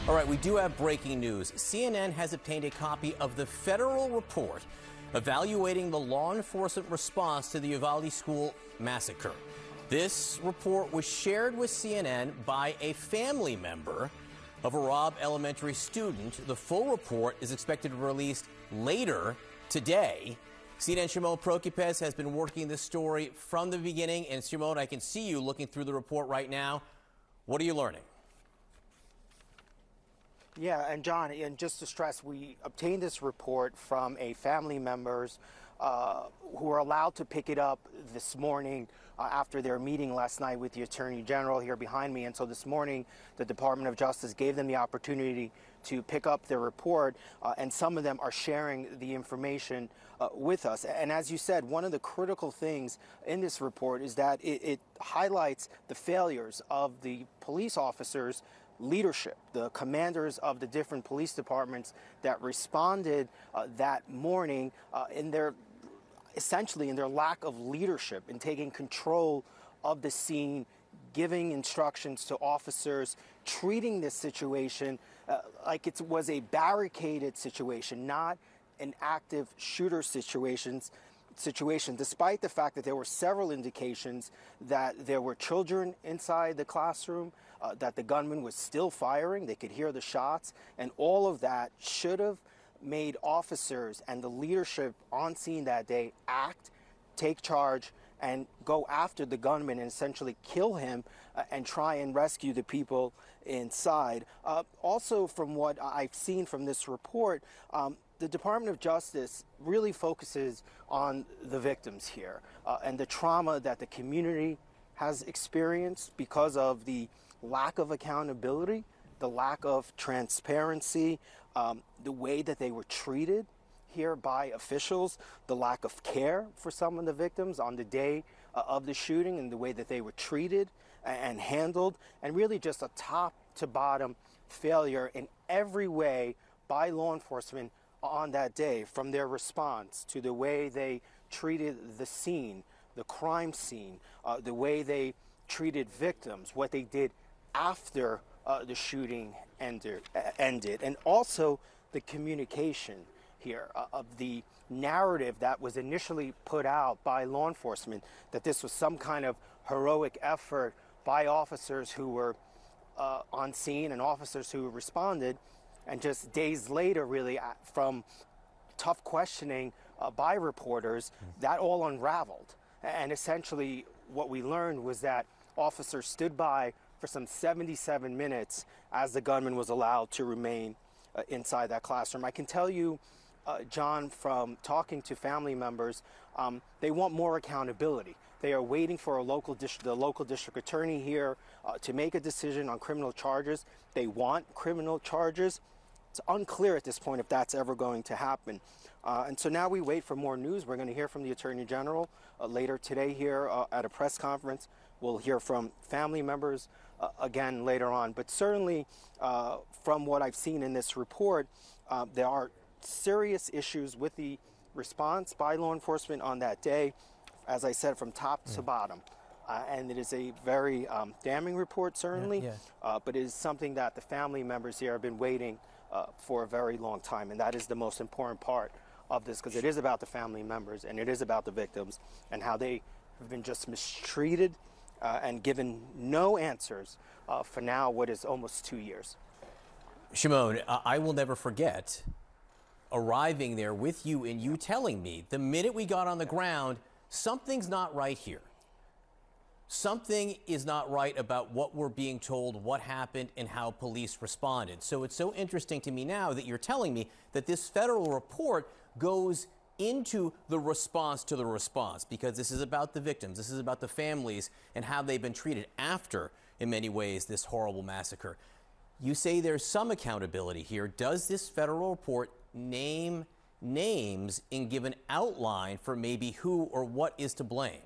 All right, we do have breaking news. CNN has obtained a copy of the federal report evaluating the law enforcement response to the Uvalde school massacre. This report was shared with CNN by a family member of a Robb Elementary student. The full report is expected to be released later today. CNN's Shimon Prokupecz has been working this story from the beginning. And Shimon, I can see you looking through the report right now. What are you learning? Yeah, and John, and just to stress, we obtained this report from a family members who were allowed to pick it up this morning after their meeting last night with the Attorney General here behind me. And so this morning, the Department of Justice gave them the opportunity to pick up their report, and some of them are sharing the information with us. And as you said, one of the critical things in this report is that it highlights the failures of the police officers' leadership, the commanders of the different police departments that responded that morning essentially in their lack of leadership in taking control of the scene, giving instructions to officers, treating this situation like it was a barricaded situation, not an active shooter situation, despite the fact that there were several indications that there were children inside the classroom, that the gunman was still firing, they could hear the shots, and all of that should have made officers and the leadership on scene that day act, take charge, and go after the gunman and essentially kill him and try and rescue the people inside. Also, from what I've seen from this report, the Department of Justice really focuses on the victims here and the trauma that the community has experienced because of the lack of accountability, the lack of transparency, the way that they were treated here by officials, the lack of care for some of the victims on the day of the shooting, and the way that they were treated and handled, and really just a top to bottom failure in every way by law enforcement on that day, from their response to the way they treated the scene, the crime scene, the way they treated victims, what they did after the shooting ended, and also the communication here of the narrative that was initially put out by law enforcement, that this was some kind of heroic effort by officers who were on scene and officers who responded. And just days later, really, from tough questioning by reporters, that all unraveled. And essentially what we learned was that officers stood by for some 77 minutes as the gunman was allowed to remain inside that classroom. I can tell you, John, from talking to family members, they want more accountability. They are waiting for the local district attorney here to make a decision on criminal charges. They want criminal charges. It's unclear at this point if that's ever going to happen. And so now we wait for more news. We're going to hear from the Attorney General later today here at a press conference. We'll hear from family members again later on. But certainly from what I've seen in this report, there are serious issues with the response by law enforcement on that day, as I said, from top to bottom. And it is a very damning report, certainly, but it is something that the family members here have been waiting for a very long time. And that is the most important part of this, because it is about the family members and it is about the victims and how they have been just mistreated and given no answers for now what is almost 2 years. Shimon, I will never forget arriving there with you and you telling me the minute we got on the ground, something's not right here. Something is not right about what we're being told, what happened, and how police responded. So it's so interesting to me now that you're telling me that this federal report goes into the response to the response, because this is about the victims, this is about the families and how they've been treated after, in many ways, this horrible massacre. You say there's some accountability here. Does this federal report name names and give an outline for maybe who or what is to blame?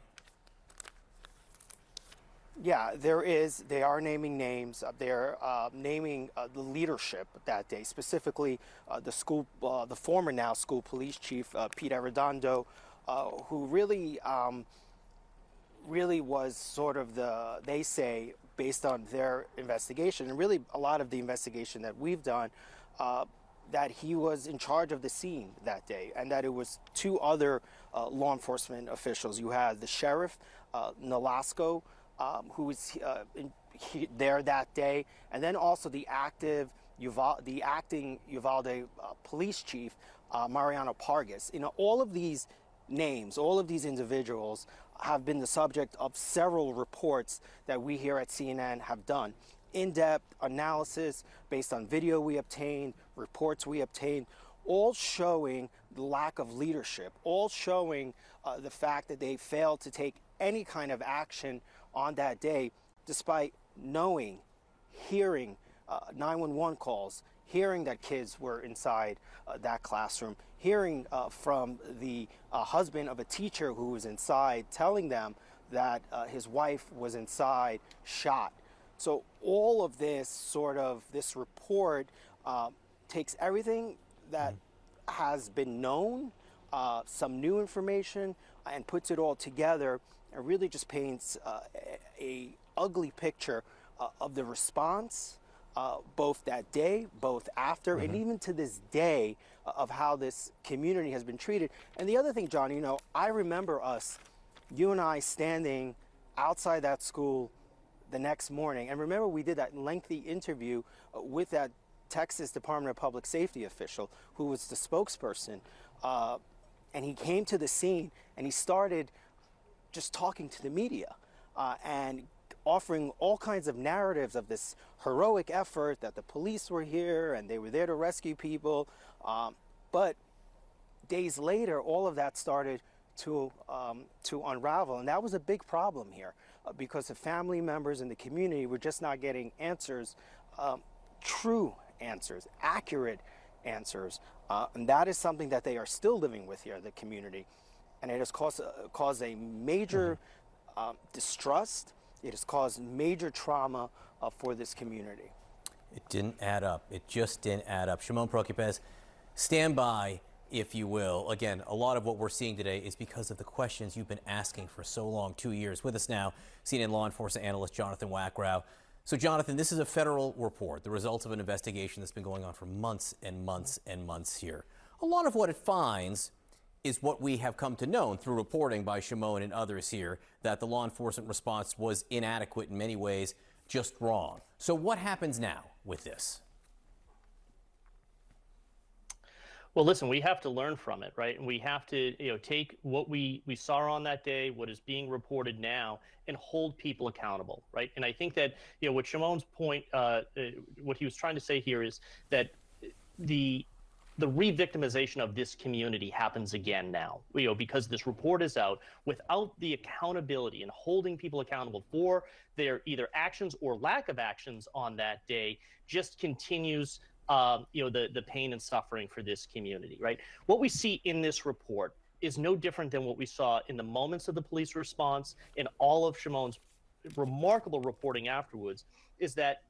Yeah, there is. They are naming names. They're naming the leadership that day, specifically the former now school police chief, Pete Arredondo, who really was sort of they say, based on their investigation, and really a lot of the investigation that we've done, that he was in charge of the scene that day, and that it was two other law enforcement officials. You had the sheriff, Nolasco, who was there that day, and then also the acting Uvalde police chief, Mariano Pargas. You know, all of these names, all of these individuals have been the subject of several reports that we here at CNN have done. In-depth analysis based on video we obtained, reports we obtained, all showing the lack of leadership, all showing the fact that they failed to take any kind of action on that day, despite knowing, hearing 911 calls, hearing that kids were inside that classroom, hearing from the husband of a teacher who was inside, telling them that his wife was inside, shot. So all of this this report takes everything that has been known, some new information, and puts it all together, and really just paints a ugly picture of the response, both that day, both after, and even to this day, of how this community has been treated. And the other thing, John, you know, I remember you and I standing outside that school the next morning. And remember, we did that lengthy interview with that Texas Department of Public Safety official who was the spokesperson. And he came to the scene and he started just talking to the media and offering all kinds of narratives of this heroic effort, that the police were here and they were there to rescue people. But days later, all of that started to unravel. And that was a big problem here because the family members in the community were just not getting answers, true answers, accurate answers. And that is something that they are still living with here, the community. And it has caused a major distrust. It has caused major trauma for this community. It didn't add up. It just didn't add up. Shimon Prokupecz, stand by, if you will. Again, a lot of what we're seeing today is because of the questions you've been asking for so long, 2 years. With us now, CNN law enforcement analyst Jonathan Wackrow. So, Jonathan, this is a federal report, the results of an investigation that's been going on for months and months and months here. A lot of what it finds is what we have come to know through reporting by Shimon and others here, that the law enforcement response was inadequate in many ways, just wrong. So what happens now with this? Well, listen, we have to learn from it, right? And we have to, take what we saw on that day, what is being reported now, and hold people accountable, right? And I think that, what Shimon's point, what he was trying to say here is that the re-victimization of this community happens again now, because this report is out without the accountability and holding people accountable for their either actions or lack of actions on that day just continues the pain and suffering for this community, right? What we see in this report is no different than what we saw in the moments of the police response and all of Shimon's remarkable reporting afterwards, is that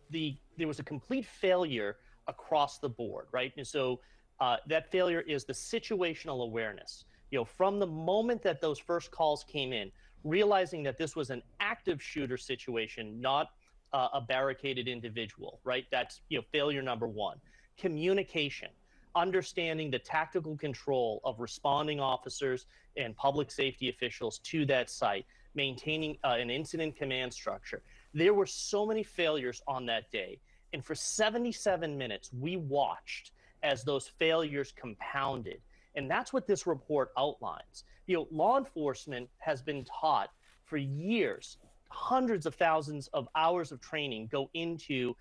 there was a complete failure across the board, right? And so that failure is the situational awareness. From the moment that those first calls came in, realizing that this was an active shooter situation, not a barricaded individual, right? That's failure number one. Communication, understanding the tactical control of responding officers and public safety officials to that site, maintaining an incident command structure. There were so many failures on that day. And for 77 minutes, we watched as those failures compounded. And that's what this report outlines. Law enforcement has been taught for years, hundreds of thousands of hours of training go into,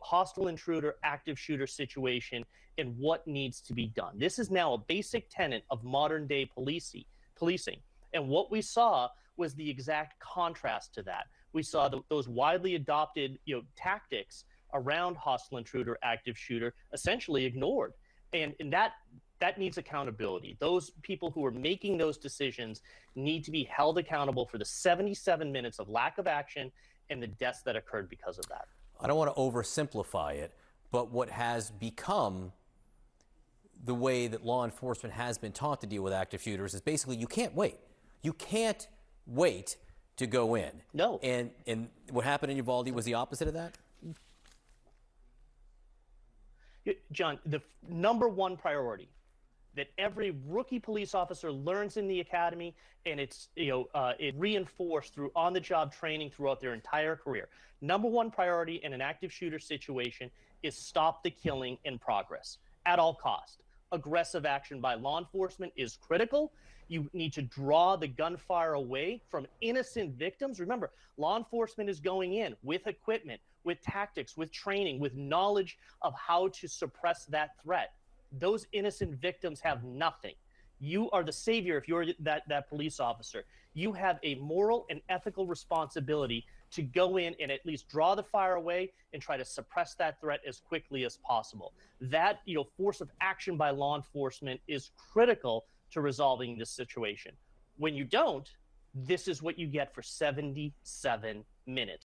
hostile intruder, active shooter situation and what needs to be done. This is now a basic tenet of modern day policing. And what we saw was the exact contrast to that. We saw those widely adopted, tactics around hostile intruder, active shooter, essentially ignored. And that needs accountability. Those people who are making those decisions need to be held accountable for the 77 minutes of lack of action and the deaths that occurred because of that. I don't want to oversimplify it, but what has become the way that law enforcement has been taught to deal with active shooters is basically you can't wait. You can't wait to go in. No. And what happened in Uvalde was the opposite of that? John, the number one priority that every rookie police officer learns in the academy, and it's it reinforced through on-the-job training throughout their entire career. Number one priority in an active shooter situation is stop the killing in progress at all cost. Aggressive action by law enforcement is critical. You need to draw the gunfire away from innocent victims. Remember, law enforcement is going in with equipment, with tactics, with training, with knowledge of how to suppress that threat. Those innocent victims have nothing. You are the savior if you're that police officer. You have a moral and ethical responsibility to go in and at least draw the fire away and try to suppress that threat as quickly as possible. That force of action by law enforcement is critical to resolving this situation. When you don't, this is what you get for 77 minutes.